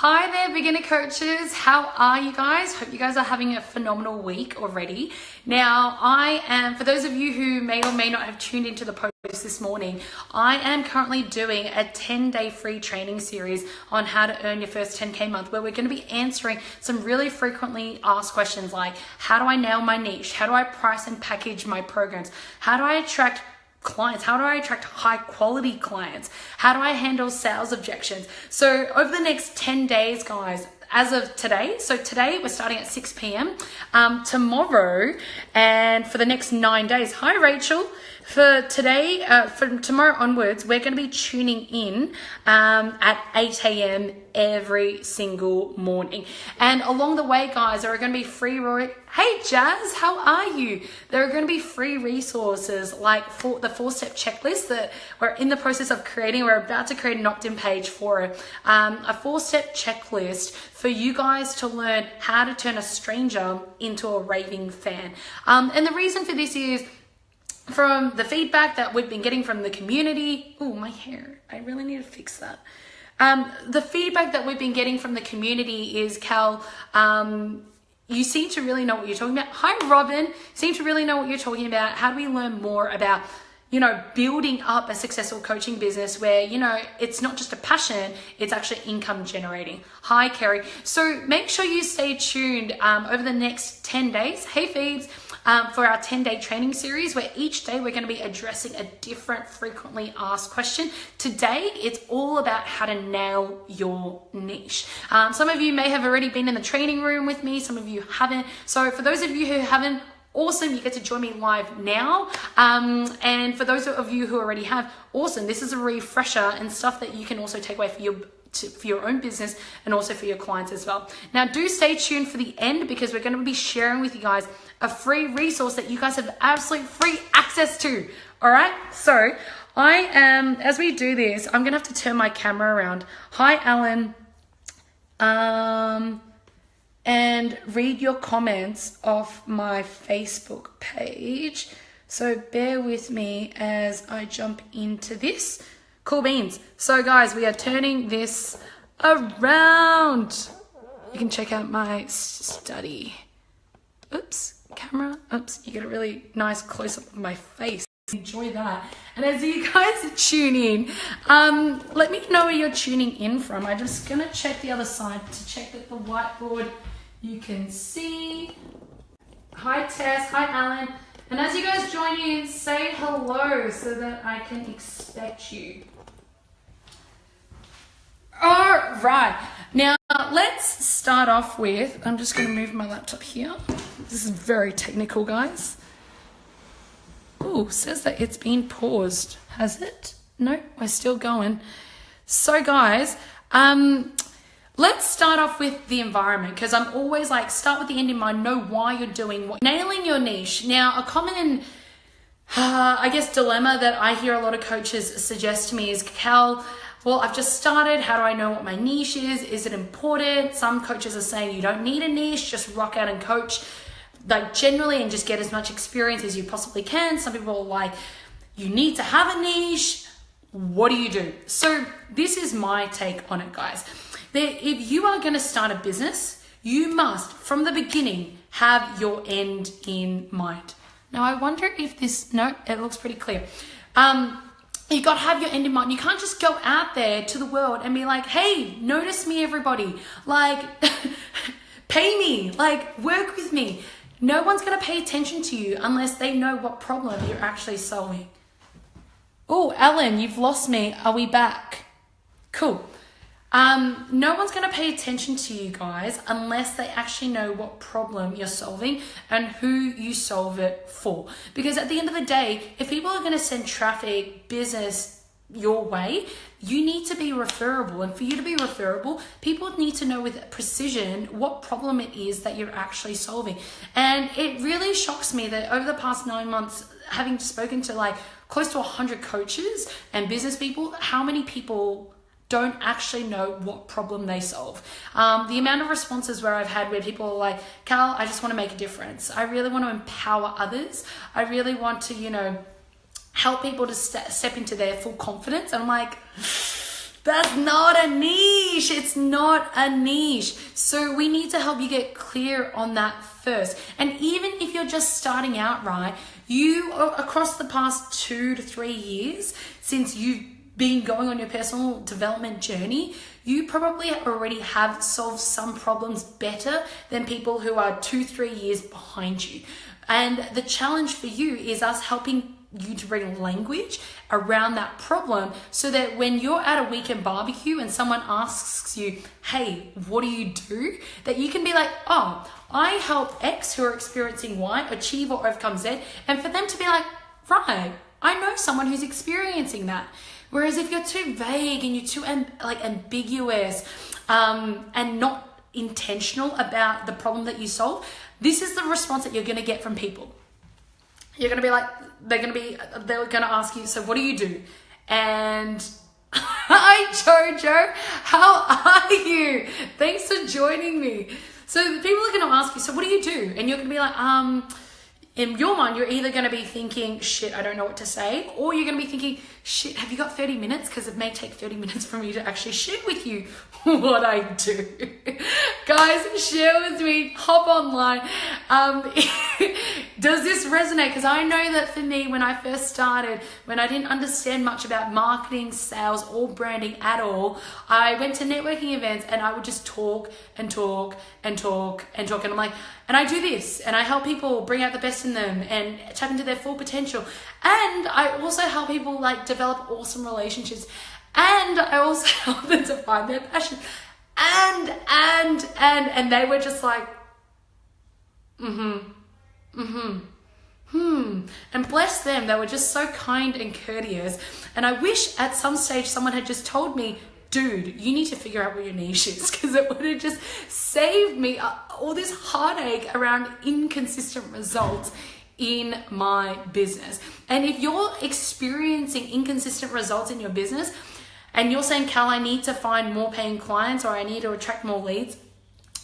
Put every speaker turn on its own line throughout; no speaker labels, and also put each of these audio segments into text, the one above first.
Hi there, beginner coaches. How are you guys? Hope you guys are having a phenomenal week already. Now, for those of you who may or may not have tuned into the post this morning, I am currently doing a 10-day free training series on how to earn your first 10K month, where we're going to be answering some really frequently asked questions like, how do I nail my niche? How do I price and package my programs? How do I attract clients? How do I attract high quality clients? How do I handle sales objections? So over the next 10 days, guys, as of today, so today we're starting at 6 p.m. Tomorrow and for the next 9 days. Hi, Rachel. For today, from tomorrow onwards, we're going to be tuning in at 8 a.m. every single morning. And along the way, guys, there are going to be free... Hey, Jazz, how are you? There are going to be free resources like the 4-step checklist that we're in the process of creating. We're about to create an opt-in page for it. A 4-step checklist for you guys to learn how to turn a stranger into a raving fan. And the reason for this is, from the feedback that we've been getting from the community, my hair, I really need to fix that. The feedback that we've been getting from the community is, Cal, you seem to really know what you're talking about. Hi, Robin, seem to really know what you're talking about. How do we learn more about, building up a successful coaching business where, it's not just a passion, it's actually income generating. Hi, Kerry. So make sure you stay tuned over the next 10 days. Hey, Phoebes. For our 10-day training series, where each day we're going to be addressing a different frequently asked question. Today, it's all about how to nail your niche. Some of you may have already been in the training room with me. Some of you haven't. So for those of you who haven't, awesome, you get to join me live now. And for those of you who already have, awesome, this is a refresher and stuff that you can also take away for your own business and also for your clients as well. Now, do stay tuned for the end, because we're going to be sharing with you guys a free resource that you guys have absolute free access to. All right. So as we do this, I'm going to have to turn my camera around. Hi, Alan. And read your comments off my Facebook page. So bear with me as I jump into this. Cool beans. So guys, we are turning this around. You can check out my study. Oops, camera. Oops, you get a really nice close-up of my face. Enjoy that. And as you guys tune in, let me know where you're tuning in from. I'm just gonna check the other side to check that the whiteboard you can see. Hi, Tess. Hi, Alan. And as you guys join in, say hello so that I can expect you. All right, now let's start off with, I'm just going to move my laptop here. This is very technical, guys. Oh, says that it's been paused. Has it? No, we're still going. So guys, let's start off with the environment, because I'm always like, start with the end in mind, know why you're doing what. Nailing your niche. Now, a common, dilemma that I hear a lot of coaches suggest to me is, Cal, well, I've just started. How do I know what my niche is? Is it important? Some coaches are saying you don't need a niche, just rock out and coach like generally and just get as much experience as you possibly can. Some people are like, you need to have a niche. What do you do? So this is my take on it, guys. If you are going to start a business, you must, from the beginning, have your end in mind. Now, I wonder if it looks pretty clear. You got to have your end in mind. You can't just go out there to the world and be like, hey, notice me, everybody. Like, pay me, like, work with me. No one's going to pay attention to you unless they know what problem you're actually solving. Oh, Ellen, you've lost me. Are we back? Cool. No one's going to pay attention to you guys unless they actually know what problem you're solving and who you solve it for. Because at the end of the day, if people are going to send traffic, business your way, you need to be referable. And for you to be referable, people need to know with precision what problem it is that you're actually solving. And it really shocks me that over the past 9 months, having spoken to like close to 100 coaches and business people, how many people don't actually know what problem they solve. The amount of responses where I've had where people are like, Cal, I just want to make a difference. I really want to empower others. I really want to, help people to step into their full confidence. And I'm like, That's not a niche. It's not a niche. So we need to help you get clear on that first. And even if you're just starting out, right, you across the past 2 to 3 years since you've been going on your personal development journey, you probably already have solved some problems better than people who are 2-3 years behind you. And the challenge for you is us helping you to bring language around that problem so that when you're at a weekend barbecue and someone asks you, hey, what do you do? That you can be like, oh, I help X who are experiencing Y achieve or overcome Z. And for them to be like, right, I know someone who's experiencing that. Whereas if you're too vague and you're too ambiguous and not intentional about the problem that you solve, this is the response that you're going to get from people. You're going to be like, they're going to ask you, so what do you do? And hi, Jojo, how are you? Thanks for joining me. So people are going to ask you, so what do you do? And you're going to be like, in your mind, you're either going to be thinking, shit, I don't know what to say, or you're going to be thinking, shit, have you got 30 minutes? Because it may take 30 minutes for me to actually share with you what I do. Guys, share with me, hop online. Does this resonate? Because I know that for me, when I first started, when I didn't understand much about marketing, sales, or branding at all, I went to networking events and I would just talk and talk and talk and talk. And I'm like, and I do this and I help people bring out the best in them and tap into their full potential. And I also help people like develop awesome relationships. And I also help them to find their passion. And they were just like, And bless them, they were just so kind and courteous. And I wish at some stage someone had just told me, dude, you need to figure out what your niche is, because it would have just saved me all this heartache around inconsistent results in my business. And if you're experiencing inconsistent results in your business and you're saying, Cal, I need to find more paying clients or I need to attract more leads,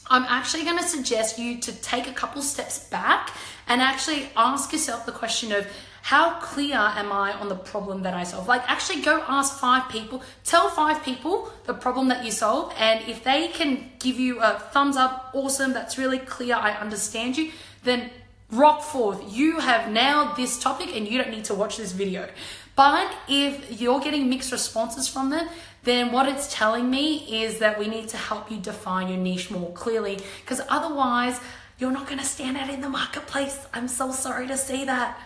I'm actually going to suggest you to take a couple steps back and actually ask yourself the question of, how clear am I on the problem that I solve? Like actually go ask 5 people, tell 5 people the problem that you solve. And if they can give you a thumbs up, awesome, that's really clear, I understand you, then rock forth. You have nailed this topic and you don't need to watch this video. But if you're getting mixed responses from them, then what it's telling me is that we need to help you define your niche more clearly, because otherwise you're not going to stand out in the marketplace. I'm so sorry to say that.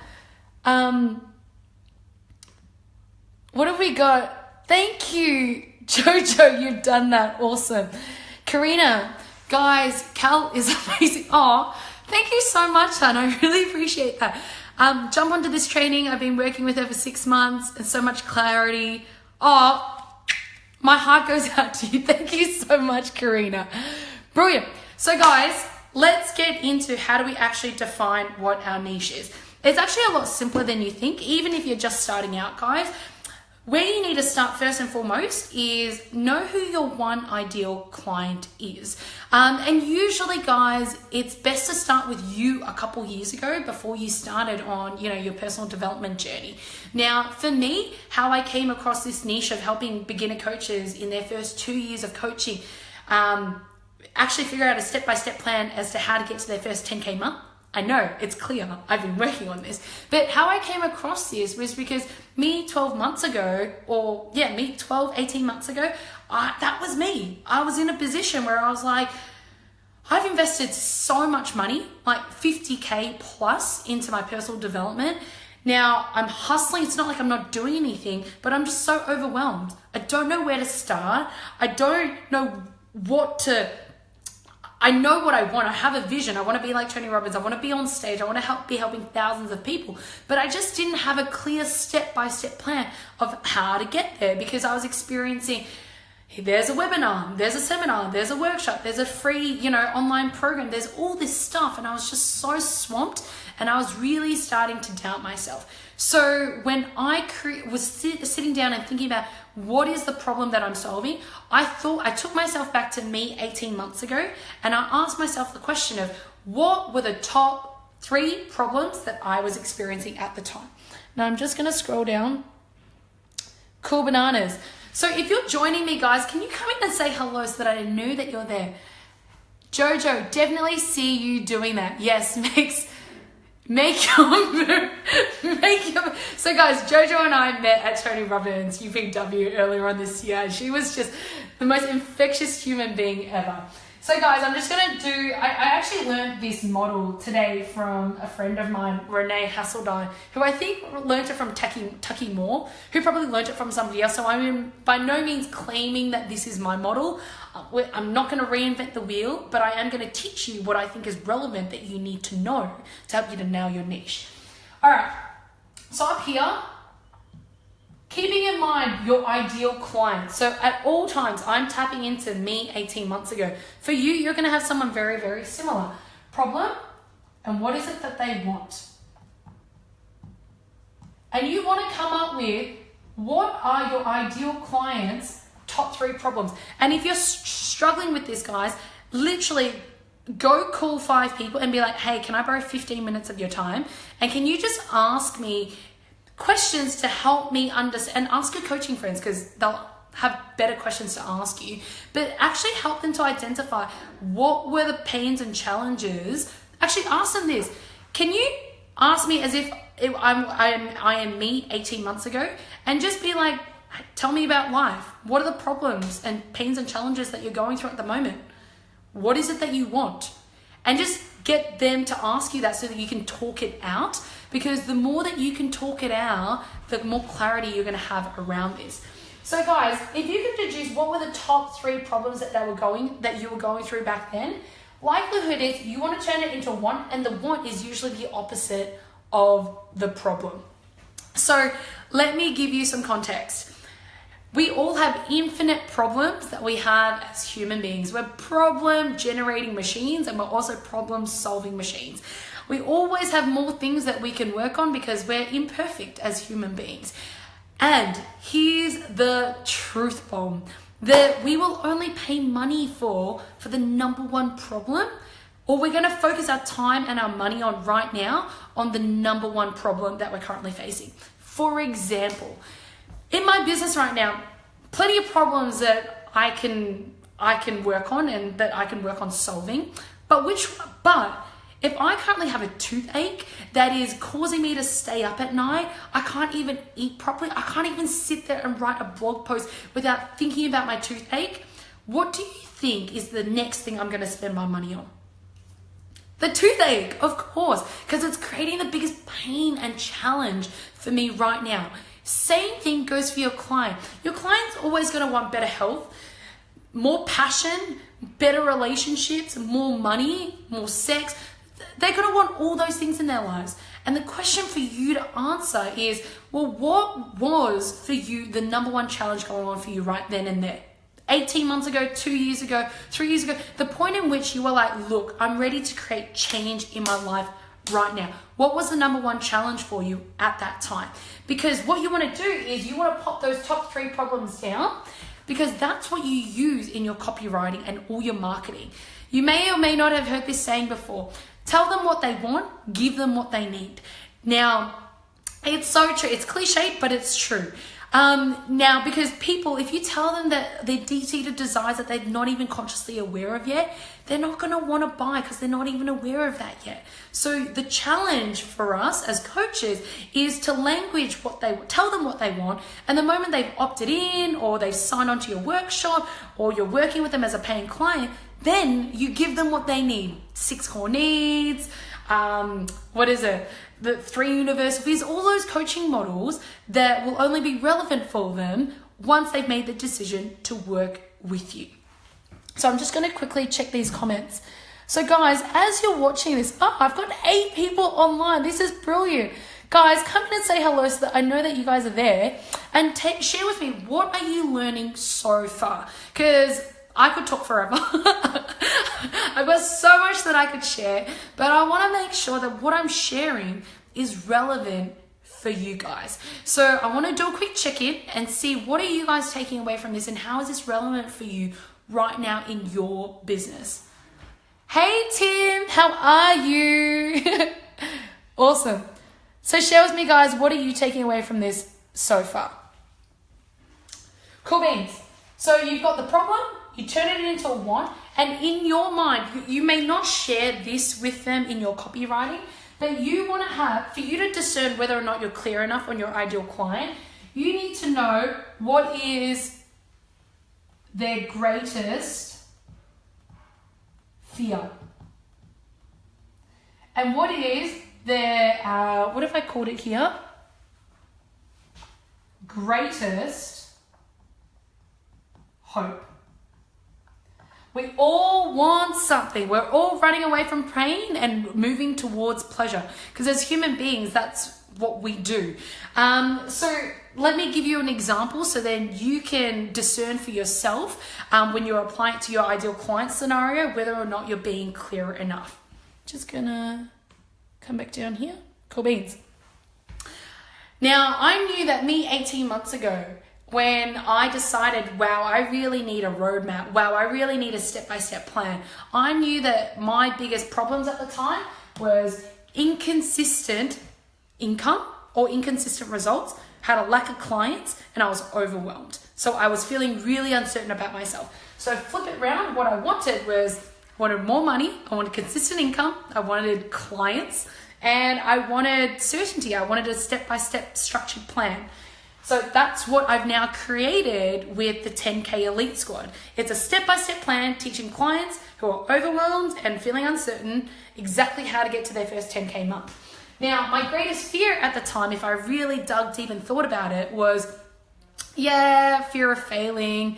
What have we got? Thank you, Jojo. You've done that. Awesome. Karina, guys, Cal is amazing. Oh, thank you so much, hon. I really appreciate that. Jump onto this training. I've been working with her for 6 months and so much clarity. Oh, my heart goes out to you. Thank you so much, Karina. Brilliant. So guys, let's get into how do we actually define what our niche is. It's actually a lot simpler than you think, even if you're just starting out, guys. Where you need to start first and foremost is know who your one ideal client is. And usually, guys, it's best to start with you a couple years ago before you started on, your personal development journey. Now, for me, how I came across this niche of helping beginner coaches in their first 2 years of coaching, actually figure out a step-by-step plan as to how to get to their first 10K month. I know, it's clear, I've been working on this. But how I came across this was because me 12 months ago, 18 months ago, that was me. I was in a position where I was like, I've invested so much money, like 50K plus into my personal development. Now I'm hustling. It's not like I'm not doing anything, but I'm just so overwhelmed. I don't know where to start. I don't know I know what I want. I have a vision. I want to be like Tony Robbins. I want to be on stage. I want to be helping thousands of people. But I just didn't have a clear step-by-step plan of how to get there, because I was experiencing, there's a webinar, there's a seminar, there's a workshop, there's a free, online program. There's all this stuff. And I was just so swamped and I was really starting to doubt myself. So when I was sitting down and thinking about what is the problem that I'm solving, I took myself back to me 18 months ago and I asked myself the question of what were the top 3 problems that I was experiencing at the time. Now I'm just going to scroll down. Cool bananas. So if you're joining me, guys, can you come in and say hello so that I knew that you're there? Jojo, definitely see you doing that. Yes, make your So guys, Jojo and I met at Tony Robbins UPW earlier on this year. She was just the most infectious human being ever. So guys, I'm just going to do, I actually learned this model today from a friend of mine, Renee Hasseldine, who I think learned it from Tucky Moore, who probably learned it from somebody else. So I'm by no means claiming that this is my model. I'm not going to reinvent the wheel, but I am going to teach you what I think is relevant that you need to know to help you to nail your niche. All right, so up here, keeping in mind your ideal client. So at all times, I'm tapping into me 18 months ago. For you, you're going to have someone very, very similar. Problem, and what is it that they want? And you want to come up with what are your ideal clients' top 3 problems. And if you're struggling with this, guys, literally go call 5 people and be like, hey, can I borrow 15 minutes of your time? And can you just ask me questions to help me understand, and ask your coaching friends because they'll have better questions to ask you, but actually help them to identify what were the pains and challenges. Actually ask them this. Can you ask me as if I am me 18 months ago, and just be like, tell me about life. What are the problems and pains and challenges that you're going through at the moment? What is it that you want? And just get them to ask you that so that you can talk it out, because the more that you can talk it out, the more clarity you're going to have around this. So guys, if you could deduce what were the top 3 problems that you were going through back then, likelihood is you want to turn it into want, and the want is usually the opposite of the problem. So let me give you some context. We all have infinite problems that we have as human beings. We're problem generating machines, and we're also problem solving machines. We always have more things that we can work on because we're imperfect as human beings. And here's the truth bomb, that we will only pay money for the number 1 problem, or we're going to focus our time and our money on right now on the number 1 problem that we're currently facing. For example, in my business right now, plenty of problems that I can work on and that I can work on solving, but if I currently have a toothache that is causing me to stay up at night, I can't even eat properly, I can't even sit there and write a blog post without thinking about my toothache, what do you think is the next thing I'm going to spend my money on? The toothache, of course, because it's creating the biggest pain and challenge for me right now. Same thing goes for your client. Your client's always going to want better health, more passion, better relationships, more money, more sex. They're going to want all those things in their lives. And the question for you to answer is, well, what was for you the number 1 challenge going on for you right then and there? 18 months ago, 2 years ago, 3 years ago, the point in which you were like, look, I'm ready to create change in my life right now. What was the number 1 challenge for you at that time? Because what you want to do is you want to pop those top 3 problems down, because that's what you use in your copywriting and all your marketing. You may or may not have heard this saying before. Tell them what they want, give them what they need. Now, it's so true. It's cliched, but it's true. Now, because people, if you tell them that they're deep-seated desires that they're not even consciously aware of yet, they're not going to want to buy because they're not even aware of that yet. So the challenge for us as coaches is to tell them what they want, and the moment they've opted in or they've signed on to your workshop or you're working with them as a paying client, then you give them what they need. 6 core needs, the 3 universal fears, all those coaching models that will only be relevant for them once they've made the decision to work with you. So I'm just going to quickly check these comments. So guys, as you're watching this, I've got 8 people online. This is brilliant. Guys, come in and say hello so that I know that you guys are there, and share with me, what are you learning so far? Because I could talk forever. I've got so much that I could share, but I want to make sure that what I'm sharing is relevant for you guys. So I want to do a quick check-in and see, what are you guys taking away from this, and how is this relevant for you right now in your business? Hey Tim, how are you? Awesome. So share with me, guys, what are you taking away from this so far? Cool beans. So you've got the problem, you turn it into a want, and in your mind, you may not share this with them in your copywriting, but you want to have, for you to discern whether or not you're clear enough on your ideal client, you need to know what is their greatest fear. And what is their, what if I called it here? Greatest hope. We all want something. We're all running away from pain and moving towards pleasure. Because as human beings, that's what we do. So let me give you an example so then you can discern for yourself when you're applying it to your ideal client scenario, whether or not you're being clear enough. Just gonna come back down here. Cool beans. Now, I knew that me 18 months ago, when I decided, wow, I really need a roadmap. Wow, I really need a step-by-step plan. I knew that my biggest problems at the time was inconsistent income or inconsistent results, had a lack of clients, and I was overwhelmed. So I was feeling really uncertain about myself. So flip it around, what I wanted more money, I wanted consistent income, I wanted clients, and I wanted certainty. I wanted a step-by-step structured plan. So that's what I've now created with the 10K Elite Squad. It's a step-by-step plan teaching clients who are overwhelmed and feeling uncertain exactly how to get to their first 10K month. Now, my greatest fear at the time, if I really dug deep and thought about it, was, fear of failing.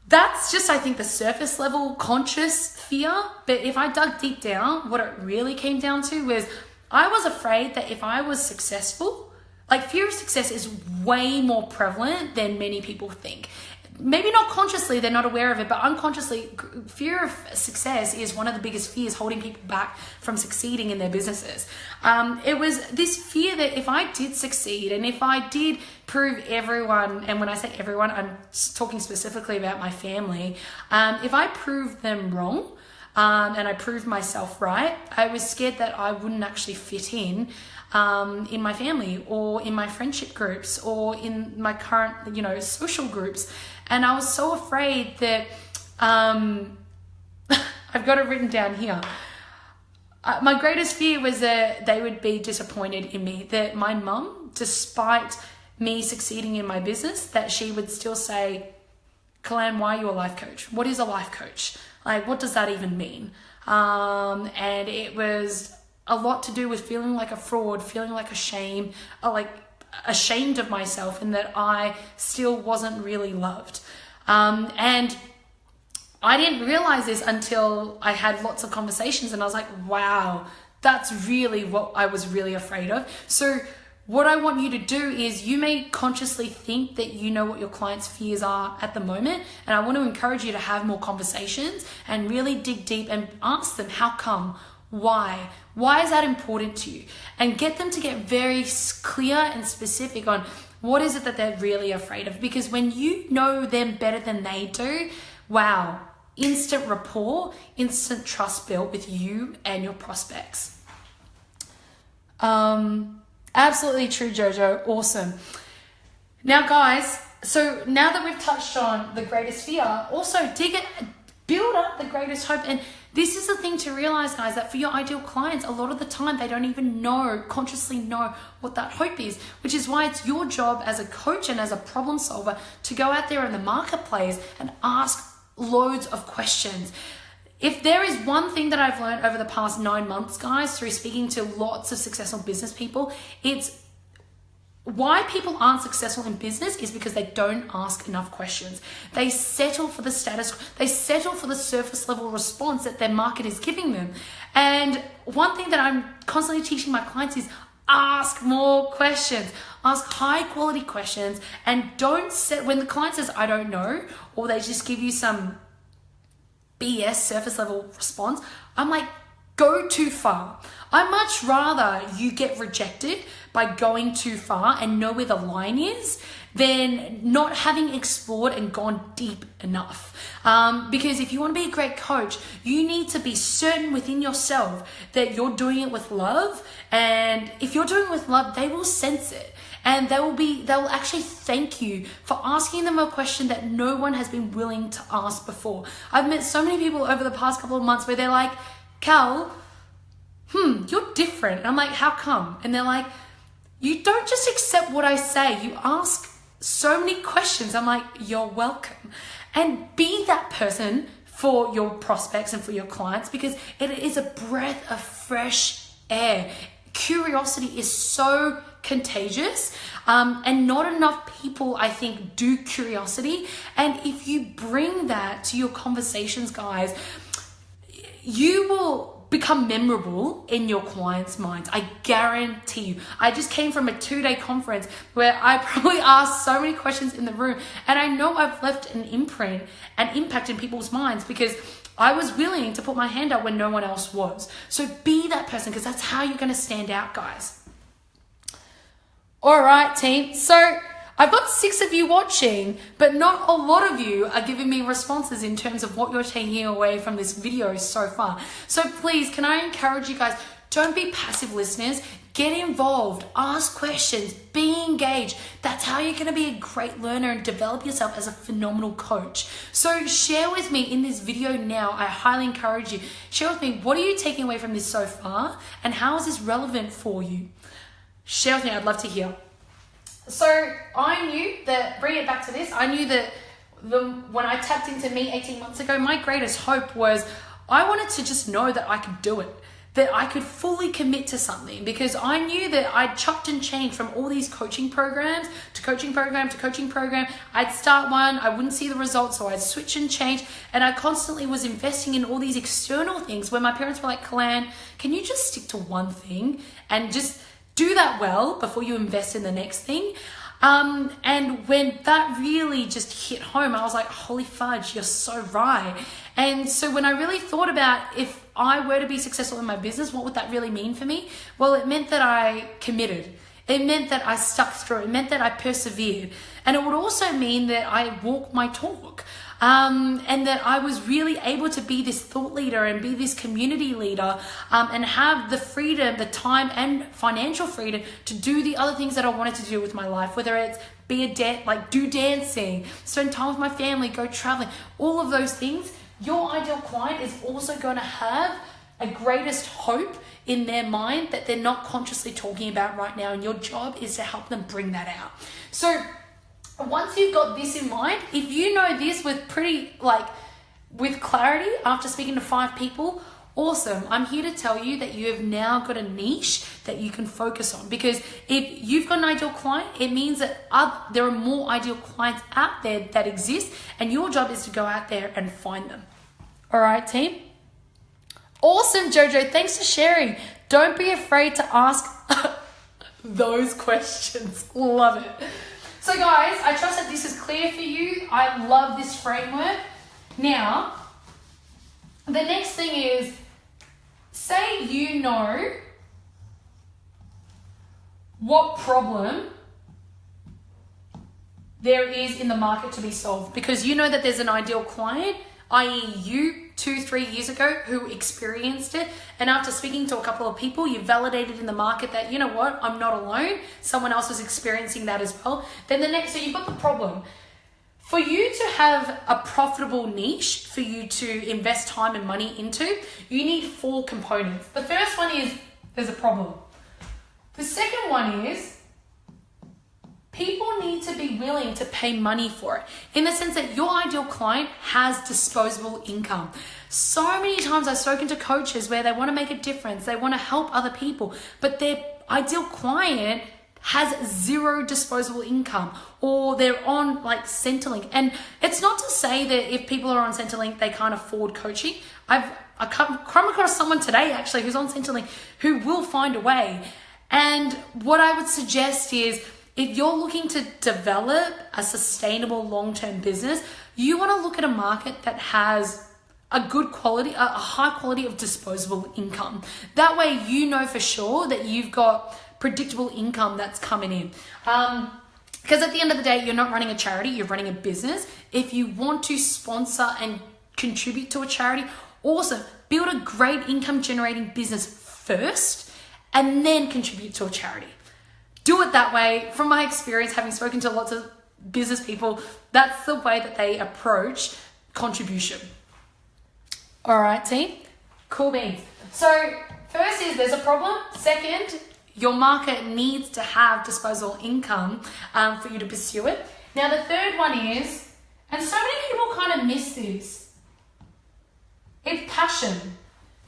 That's just, I think, the surface level conscious fear. But if I dug deep down, what it really came down to was I was afraid that if I was successful, like fear of success is way more prevalent than many people think. Maybe not consciously, they're not aware of it, but unconsciously, fear of success is one of the biggest fears holding people back from succeeding in their businesses. It was this fear that if I did succeed and if I did prove everyone, and when I say everyone, I'm talking specifically about my family, if I proved them wrong, and I proved myself right, I was scared that I wouldn't actually fit in my family or in my friendship groups or in my current, social groups. And I was so afraid that, I've got it written down here. My greatest fear was that they would be disappointed in me, that my mum, despite me succeeding in my business, that she would still say, Kalan, why are you a life coach? What is a life coach? Like, what does that even mean? And it was a lot to do with feeling like a fraud, feeling like ashamed of myself and that I still wasn't really loved. And I didn't realize this until I had lots of conversations and I was like, wow, that's really what I was really afraid of. So what I want you to do is you may consciously think that you know what your clients' fears are at the moment. And I want to encourage you to have more conversations and really dig deep and ask them, how come? Why? Why is that important to you? And get them to get very clear and specific on what is it that they're really afraid of. Because when you know them better than they do, wow, instant rapport, instant trust built with you and your prospects. Absolutely true, Jojo. Awesome. Now, guys, so now that we've touched on the greatest fear, also build up the greatest hope. And this is the thing to realize, guys, that for your ideal clients, a lot of the time they don't even consciously know what that hope is, which is why it's your job as a coach and as a problem solver to go out there in the marketplace and ask loads of questions. If there is one thing that I've learned over the past 9 months, guys, through speaking to lots of successful business people, it's why people aren't successful in business is because they don't ask enough questions. They settle for the status, they settle for the surface level response that their market is giving them. And one thing that I'm constantly teaching my clients is ask more questions, ask high quality questions, and when the client says, I don't know, or they just give you some BS surface level response, I'm like, go too far. I much rather you get rejected by going too far and know where the line is than not having explored and gone deep enough. Because if you want to be a great coach, you need to be certain within yourself that you're doing it with love. And if you're doing it with love, they will sense it. and they will actually thank you for asking them a question that no one has been willing to ask before. I've met so many people over the past couple of months where they're like, Cal, you're different. And I'm like, how come? And they're like, you don't just accept what I say, you ask so many questions. I'm like, you're welcome. And be that person for your prospects and for your clients, because it is a breath of fresh air. Curiosity is so contagious, and not enough people, I think, do curiosity. And if you bring that to your conversations, guys, you will become memorable in your clients' minds. I guarantee you. I just came from a 2-day conference where I probably asked so many questions in the room, and I know I've left an imprint and impact in people's minds because I was willing to put my hand up when no one else was. So be that person, because that's how you're going to stand out, guys. All right, team. So I've got 6 of you watching, but not a lot of you are giving me responses in terms of what you're taking away from this video so far. So please, can I encourage you guys, don't be passive listeners. Get involved, ask questions, be engaged. That's how you're going to be a great learner and develop yourself as a phenomenal coach. So share with me in this video now. I highly encourage you. Share with me, what are you taking away from this so far? And how is this relevant for you? Share with me, I'd love to hear. So I knew that, bring it back to this, I knew that when I tapped into me 18 months ago, my greatest hope was I wanted to just know that I could do it, that I could fully commit to something, because I knew that I'd chopped and changed from all these coaching programs to coaching program to coaching program. I'd start one, I wouldn't see the results, so I'd switch and change, and I constantly was investing in all these external things where my parents were like, Kalan, can you just stick to one thing and just do that well before you invest in the next thing? And when that really just hit home, I was like, holy fudge, you're so right. And so when I really thought about, if I were to be successful in my business, what would that really mean for me? Well, it meant that I committed. It meant that I stuck through. It meant that I persevered. And it would also mean that I walked my talk. And that I was really able to be this thought leader and be this community leader, and have the freedom, the time and financial freedom to do the other things that I wanted to do with my life, whether it's do dancing, spend time with my family, go traveling, all of those things. Your ideal client is also going to have a greatest hope in their mind that they're not consciously talking about right now. And your job is to help them bring that out. So once you've got this in mind, if you know this with clarity after speaking to 5 people, awesome. I'm here to tell you that you have now got a niche that you can focus on, because if you've got an ideal client, it means that there are more ideal clients out there that exist, and your job is to go out there and find them. All right, team? Awesome, Jojo. Thanks for sharing. Don't be afraid to ask those questions. Love it. So guys, I trust that this is clear for you. I love this framework. Now, the next thing is, say you know what problem there is in the market to be solved, because you know that there's an ideal client, i.e. you 2-3 years ago, who experienced it, and after speaking to a couple of people, you validated in the market that, you know what, I'm not alone, someone else is experiencing that as well. Then so you've got the problem. For you to have a profitable niche for you to invest time and money into, you need 4 components. The first one is there's a problem. The second one is people need to be willing to pay money for it, in the sense that your ideal client has disposable income. So many times I've spoken to coaches where they want to make a difference, they want to help other people, but their ideal client has 0 disposable income, or they're on Centrelink. And it's not to say that if people are on Centrelink, they can't afford coaching. I come across someone today actually who's on Centrelink who will find a way. And what I would suggest is, if you're looking to develop a sustainable long-term business, you want to look at a market that has a good quality, a high quality of disposable income. That way you know for sure that you've got predictable income that's coming in. Because at the end of the day, you're not running a charity, you're running a business. If you want to sponsor and contribute to a charity, awesome. Build a great income generating business first and then contribute to a charity. do it that way. From my experience, having spoken to lots of business people, that's the way that they approach contribution. All right, team? Cool beans. So first is there's a problem. Second, your market needs to have disposable income for you to pursue it. Now the third one is, and so many people kind of miss this, it's passion.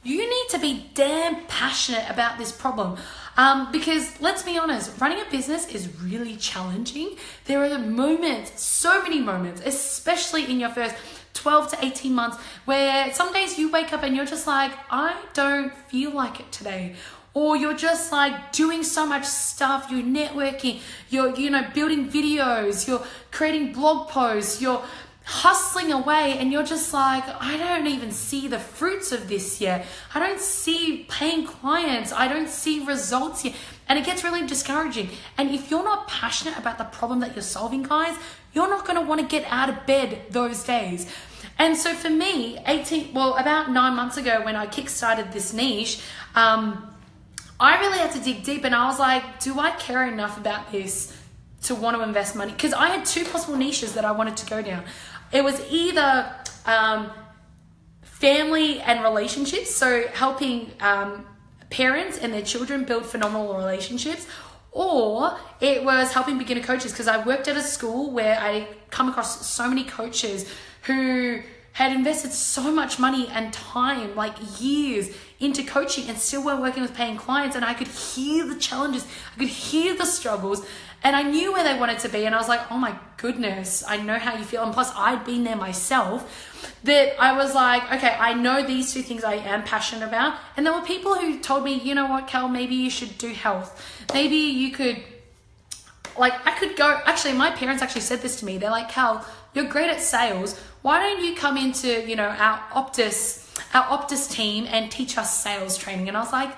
You need to be damn passionate about this problem. Because let's be honest, running a business is really challenging. There are moments, so many moments, especially in your first 12 to 18 months, where some days you wake up and you're just like, I don't feel like it today. Or you're just like doing so much stuff, you're networking, you're, building videos, you're creating blog posts, you're hustling away, and you're just like, I don't even see the fruits of this yet. I don't see paying clients. I don't see results yet. And it gets really discouraging. And if you're not passionate about the problem that you're solving, guys, you're not going to want to get out of bed those days. And so for me, about 9 months ago when I kickstarted this niche, I really had to dig deep, and I was like, do I care enough about this to want to invest money? Because I had two possible niches that I wanted to go down. It was either family and relationships, so helping parents and their children build phenomenal relationships, or it was helping beginner coaches, because I worked at a school where I come across so many coaches who had invested so much money and time, like years, into coaching and still weren't working with paying clients. And I could hear the challenges, I could hear the struggles, and I knew where they wanted to be. And I was like, oh my goodness, I know how you feel. And plus I'd been there myself, that I was like, okay, I know these two things I am passionate about. And there were people who told me, you know what, Cal, maybe you should do health. Maybe you could, I could go, actually, my parents actually said this to me. They're like, Cal, you're great at sales. Why don't you come into, our Optus team and teach us sales training? And I was like,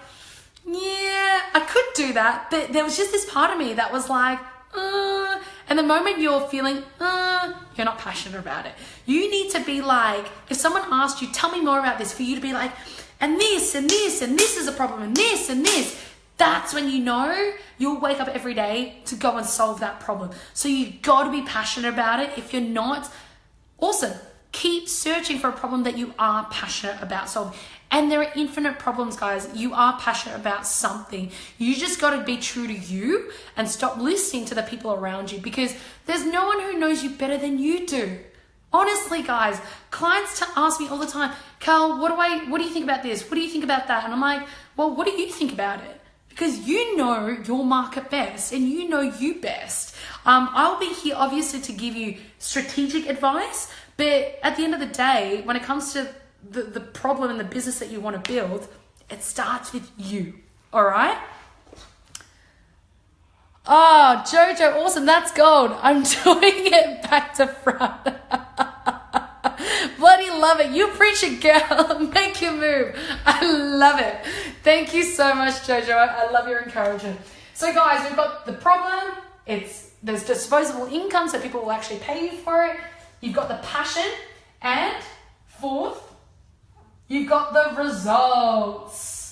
yeah, I could do that. But there was just this part of me that was like, and the moment you're feeling, you're not passionate about it. You need to be like, if someone asked you, tell me more about this, for you to be like, and this, and this, and this is a problem, and this, and this. That's when you know you'll wake up every day to go and solve that problem. So you got to be passionate about it. If you're not, awesome. Keep searching for a problem that you are passionate about solving. And there are infinite problems, guys. You are passionate about something. You just got to be true to you and stop listening to the people around you, because there's no one who knows you better than you do. Honestly, guys, clients ask me all the time, Cal, what do you think about this? What do you think about that? And I'm like, well, what do you think about it? Because you know your market best and you know you best. I'll be here obviously to give you strategic advice, but at the end of the day, when it comes to the problem and the business that you want to build, it starts with you. All right? Oh, Jojo, awesome. That's gold. I'm doing it back to front. Bloody love it. You preach it, girl. Make your move. I love it. Thank you so much, Jojo. I love your encouragement. So guys, we've got the problem. There's disposable income, so people will actually pay you for it. You've got the passion. And fourth, you've got the results.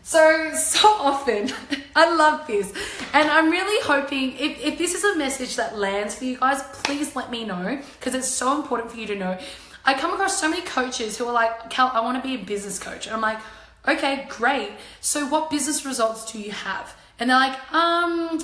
So often, I love this. And I'm really hoping, if this is a message that lands for you guys, please let me know, because it's so important for you to know. I come across so many coaches who are like, Cal, I want to be a business coach. And I'm like, okay, great. So what business results do you have? And they're like, and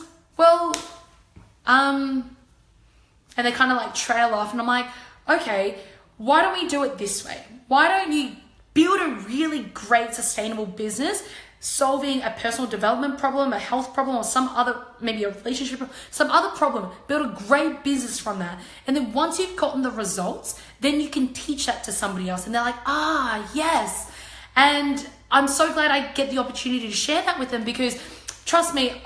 they kind of like trail off. And I'm like, okay, why don't we do it this way? Why don't you build a really great sustainable business, solving a personal development problem, a health problem, or some other, maybe a relationship problem, some other problem. Build a great business from that. And then once you've gotten the results, then you can teach that to somebody else. And they're like, yes. And I'm so glad I get the opportunity to share that with them, because trust me,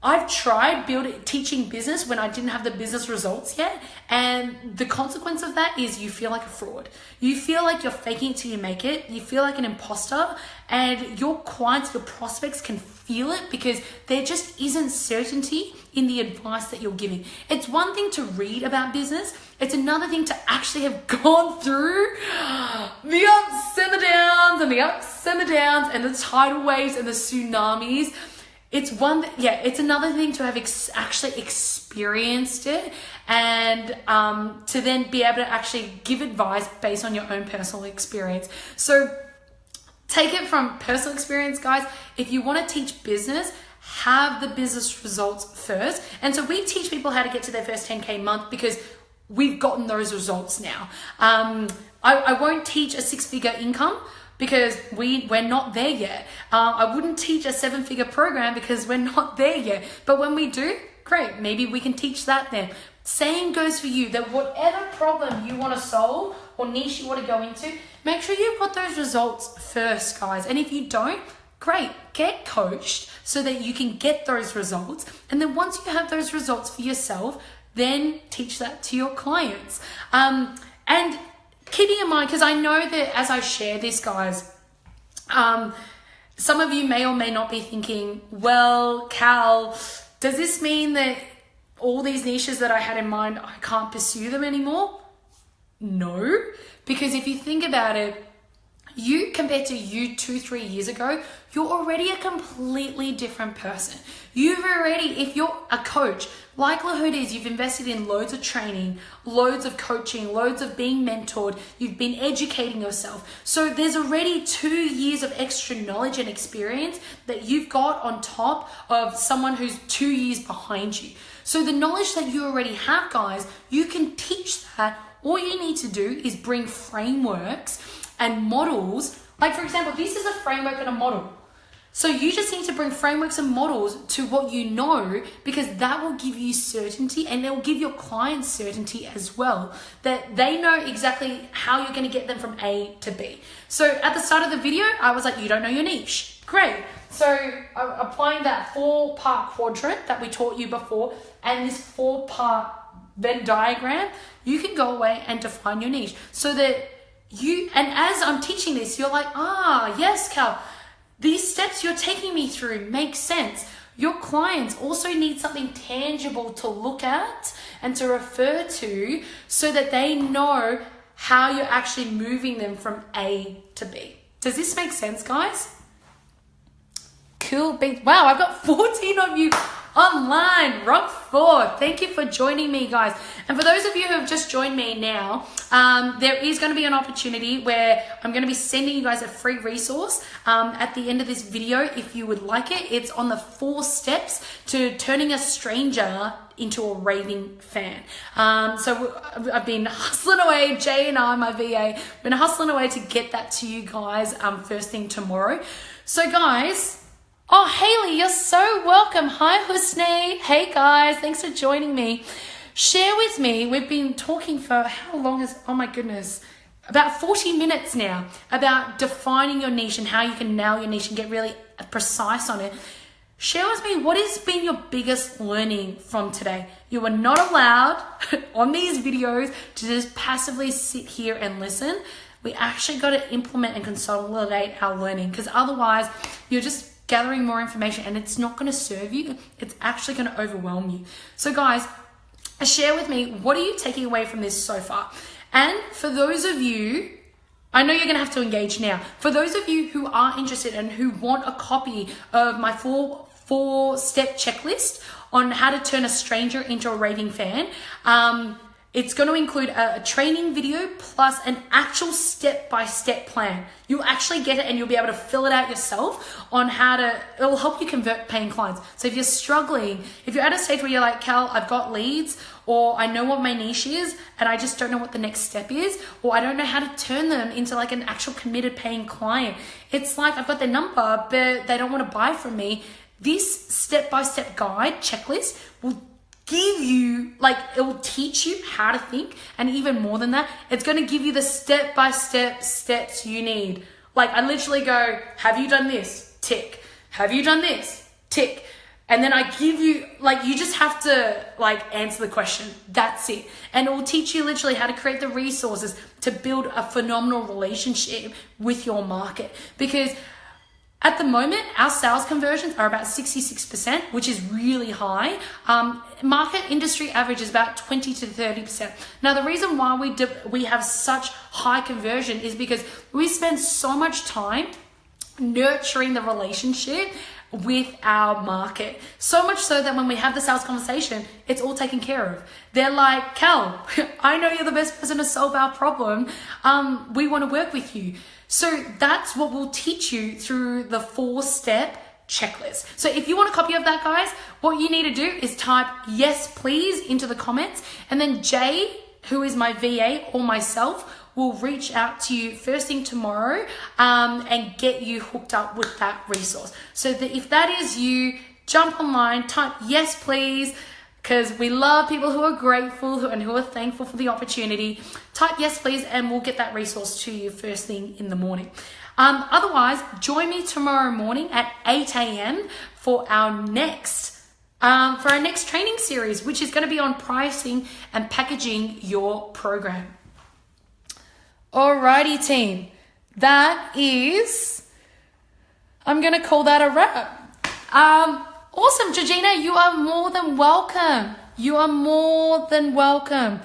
I've tried teaching business when I didn't have the business results yet. And the consequence of that is you feel like a fraud. You feel like you're faking it till you make it. You feel like an imposter, and your clients, your prospects can feel it, because there just isn't certainty in the advice that you're giving. It's one thing to read about business. It's another thing to actually have gone through the ups and the downs and the ups and the downs and the tidal waves and the tsunamis. it's it's another thing to have actually experienced it, and to then be able to actually give advice based on your own personal experience. So take it from personal experience, guys. If you want to teach business, have the business results first. And so we teach people how to get to their first 10K month because we've gotten those results now. I won't teach a 6-figure income because we're not there yet. I wouldn't teach a 7-figure program because we're not there yet. But when we do, great, maybe we can teach that then. Same goes for you, that whatever problem you want to solve or niche you want to go into, make sure you've got those results first, guys. And if you don't, great, get coached so that you can get those results. And then once you have those results for yourself, then teach that to your clients. And keeping in mind, because I know that as I share this, guys, some of you may or may not be thinking, well, Cal, does this mean that all these niches that I had in mind, I can't pursue them anymore? No, because if you think about it, you compared to you 2-3 years ago, you're already a completely different person. If you're a coach, likelihood is you've invested in loads of training, loads of coaching, loads of being mentored, you've been educating yourself. So there's already 2 years of extra knowledge and experience that you've got on top of someone who's 2 years behind you. So the knowledge that you already have, guys, you can teach that. All you need to do is bring frameworks and models. Like, for example, this is a framework and a model. So you just need to bring frameworks and models to what you know, because that will give you certainty, and it will give your clients certainty as well, that they know exactly how you're going to get them from A to B. So at the start of the video, I was like, you don't know your niche. Great. So applying that 4-part quadrant that we taught you before and this 4-part Venn diagram, you can go away and define your niche so that and as I'm teaching this, you're like, yes, Cal, these steps you're taking me through make sense. Your clients also need something tangible to look at and to refer to so that they know how you're actually moving them from A to B. Does this make sense, guys? Cool beats. Wow, I've got 14 of you online. Rock 4. Thank you for joining me, guys. And for those of you who have just joined me now, there is going to be an opportunity where I'm going to be sending you guys a free resource at the end of this video if you would like it. It's on the 4 steps to turning a stranger into a raving fan. So I've been hustling away, Jay and I, my VA, been hustling away to get that to you guys first thing tomorrow. So guys, oh, Haley, you're so welcome. Hi, Husney. Hey, guys. Thanks for joining me. Share with me. We've been talking for how long oh my goodness, about 40 minutes now about defining your niche and how you can nail your niche and get really precise on it. Share with me, what has been your biggest learning from today? You are not allowed on these videos to just passively sit here and listen. We actually got to implement and consolidate our learning, because otherwise you're just gathering more information and it's not going to serve you. It's actually going to overwhelm you. So guys, share with me, what are you taking away from this so far? And for those of you, I know you're going to have to engage now. For those of you who are interested and who want a copy of my 4-step checklist on how to turn a stranger into a raving fan, it's going to include a training video plus an actual step-by-step plan. You'll actually get it and you'll be able to fill it out yourself on it'll help you convert paying clients. So if you're struggling, if you're at a stage where you're like, Cal, I've got leads, or I know what my niche is and I just don't know what the next step is, or I don't know how to turn them into like an actual committed paying client. It's like I've got their number, but they don't want to buy from me. This step-by-step guide checklist will give you, it will teach you how to think, and even more than that, it's going to give you the step-by-step steps you need. I literally go, have you done this? Tick. Have you done this? Tick. And then I give you, you just have to, answer the question. That's it. And it will teach you literally how to create the resources to build a phenomenal relationship with your market. Because at the moment, our sales conversions are about 66%, which is really high. Market industry average is about 20 to 30%. Now, the reason why we have such high conversion is because we spend so much time nurturing the relationship with our market. So much so that when we have the sales conversation, it's all taken care of. They're like, Cal, I know you're the best person to solve our problem. We want to work with you. So that's what we'll teach you through the 4-step checklist. So if you want a copy of that, guys, what you need to do is type yes, please into the comments, and then Jay, who is my VA, or myself will reach out to you first thing tomorrow and get you hooked up with that resource. So that if that is you, jump online, type yes, please, because we love people who are grateful and who are thankful for the opportunity. Type yes, please, and we'll get that resource to you first thing in the morning. Otherwise, join me tomorrow morning at 8 a.m. for our next training series, which is going to be on pricing and packaging your program. Alrighty, team. I'm going to call that a wrap. Awesome, Georgina, you are more than welcome. You are more than welcome.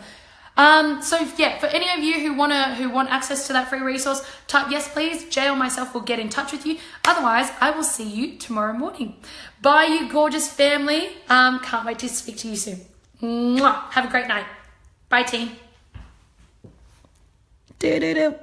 So yeah, for any of you who want access to that free resource, type yes, please. Jay or myself will get in touch with you. Otherwise, I will see you tomorrow morning. Bye, you gorgeous family. Can't wait to speak to you soon. Mwah. Have a great night. Bye, team. Do.